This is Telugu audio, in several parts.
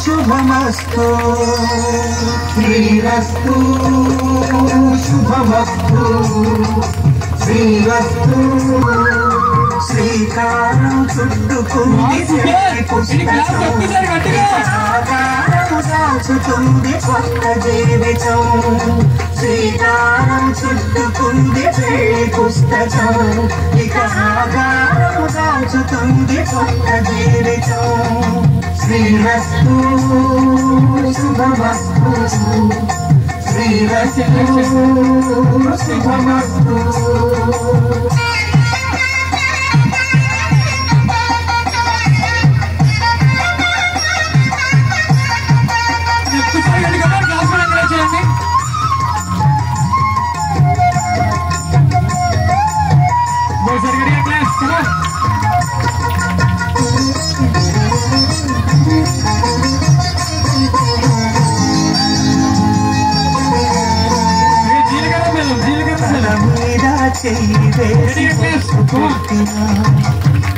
శుభమస్తు శ్రీరస్తు శుభమస్తు శ్రీరస్తు శ్రీకారం చుట్టుకుంది దాచుతుంది కొత్త జీవితం శ్రీకారం చుట్టుకుంది పుస్తకం ఇక ఆకారం దాచుతుంది కొత్త జీవితం శ్రీరస్తు శుభమస్తు శ్రీరస్తు శుభమస్తు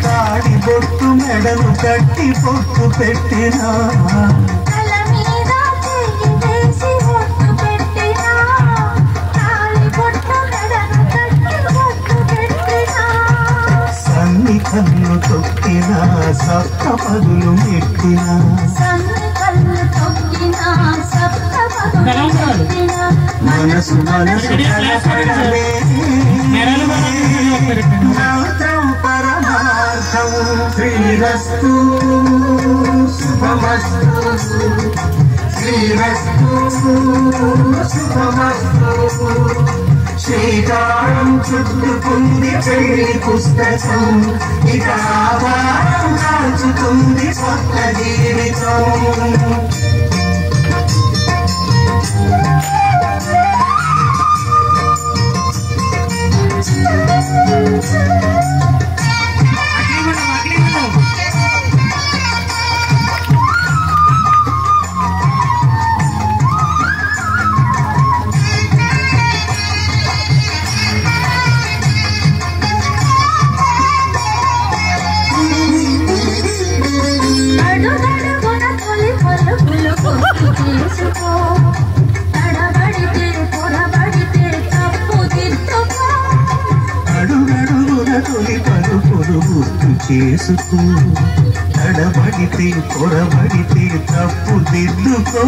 తాడి బొట్టు మెడలు కట్టి పొట్టు పెట్టినా సన్ని కన్ను తొక్కినా సప్త పదులు మెట్టినా మనసు మనసు మంత్రం పరమార్థం శ్రీరస్తు శుభమస్తు శ్రీరస్తు శుభమస్తు శ్రీకారం చుట్టుకుంది పెళ్లి పుస్తకం ఇక ఆధారం దాచుతుంది కొత్త జీవితం గుర్తు చేసుకో తడబడితే పొరబడితే తప్పు దిద్దుకో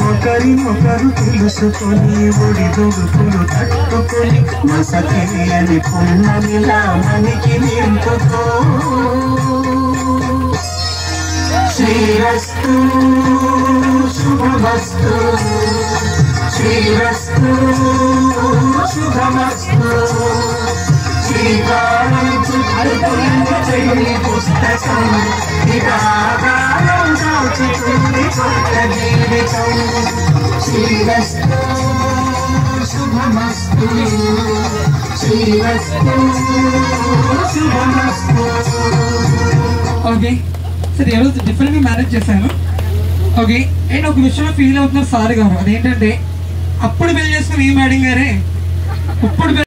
ఒకరినొకరు తెలుసుకొని ఒడిదొడుకులు తట్టుకొని మసకేయని పున్నమిలా మనకి నింపుకో శ్రీరస్తు శుభమస్తు శ్రీరస్తు శుభమస్తు శ్రీకారం చుట్టుకుంది పుస్తకం ఇక ఆకారం దాచుతుంది కొత్త జీవితం శ్రీరస్తు శుభమస్తు శ్రీరస్తు శుభమస్తు. ఓకే సార్ ఈరోజు డిఫరెంట్గా మేనేజ్ చేశాను. ఓకే అండ్ ఒక విషయంలో ఫీల్ అవుతున్నారు సార్ గారు, అదేంటంటే అప్పుడు పెళ్లి చేసుకుని ఈ మేడం గారే ఇప్పుడు